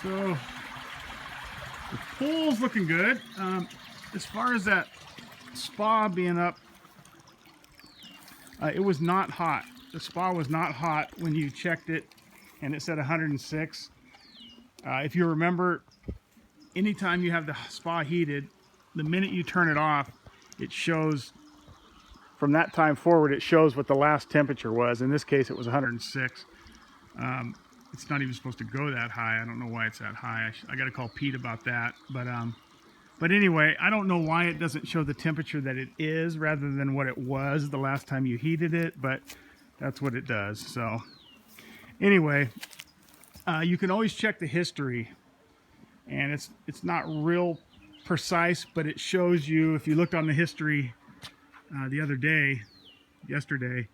So the pool's looking good. As far as that spa being up, it was not hot. The spa was not hot when you checked it, and it said 106. If you remember, anytime you have the spa heated, the minute you turn it off, it shows, from that time forward, it shows what the last temperature was. In this case, it was 106. It's not even supposed to go that high. I don't know why it's that high. I got to call Pete about that. But anyway, I don't know why it doesn't show the temperature that it is rather than what it was the last time you heated it, but that's what it does. So anyway, you can always check the history, and it's not real precise, but it shows you, if you looked on the history yesterday,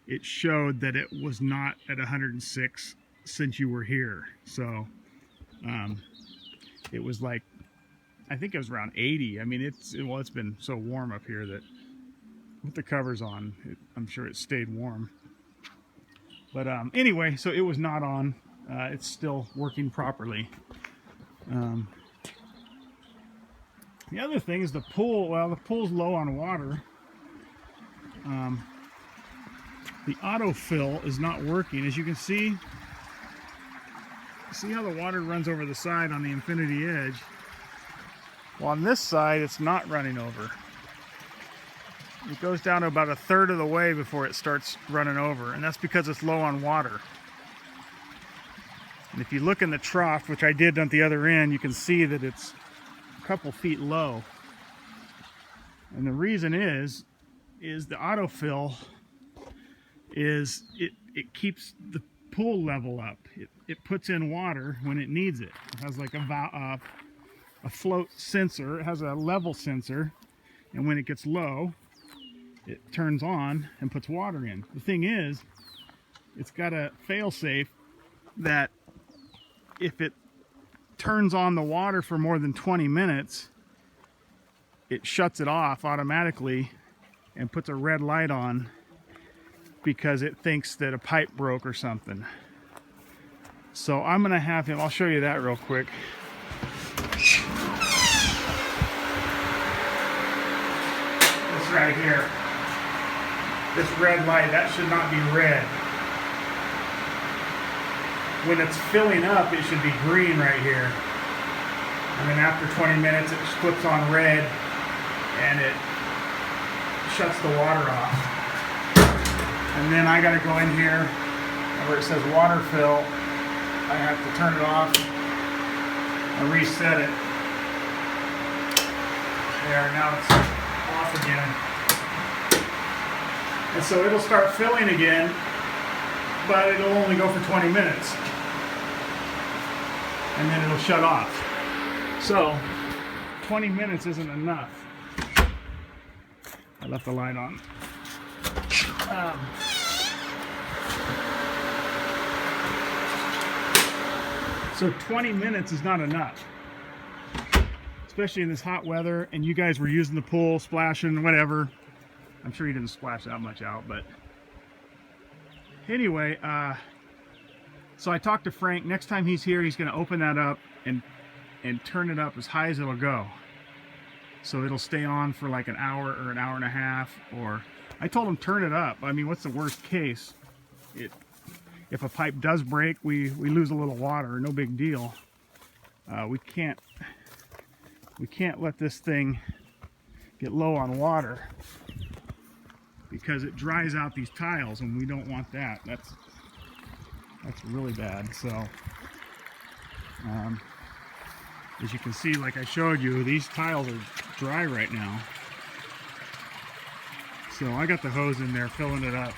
it showed that it was not at 106 since you were here. So it was like, I think it was around 80. I mean, it's been so warm up here that with the covers on, I'm sure it stayed warm. But anyway, so it was not on. It's still working properly. The other thing is the pool. Well, the pool's low on water. The autofill is not working. As you can see how the water runs over the side on the Infinity Edge? Well, on this side, it's not running over. It goes down to about a third of the way before it starts running over, and that's because it's low on water. And if you look in the trough, which I did at the other end, you can see that it's a couple feet low. And the reason is the autofill is it keeps the pool level up. It puts in water when it needs it. It has like a float sensor. It has a level sensor, and when it gets low, it turns on and puts water in. The thing is, it's got a fail-safe that if it turns on the water for more than 20 minutes, it shuts it off automatically and puts a red light on because it thinks that a pipe broke or something. So I'm gonna have him, I'll show you that real quick. This right here, this red light, that should not be red. When it's filling up, it should be green right here. And then after 20 minutes, it flips on red and it shuts the water off. And then I gotta go in here where it says water fill. I have to turn it off and reset it. There, now it's off again. And so it'll start filling again, but it'll only go for 20 minutes. And then it'll shut off. So 20 minutes isn't enough. I left the light on. So 20 minutes is not enough, especially in this hot weather, and you guys were using the pool, splashing, whatever. I'm sure you didn't splash that much out, but anyway, so I talked to Frank. Next time he's here, he's going to open that up and turn it up as high as it'll go. So it'll stay on for like an hour or an hour and a half, or I told him turn it up. I mean, what's the worst case? If a pipe does break, we lose a little water, no big deal. We can't let this thing get low on water because it dries out these tiles, and we don't want that. That's really bad. So as you can see, like I showed you, these tiles are dry right now. So I got the hose in there filling it up.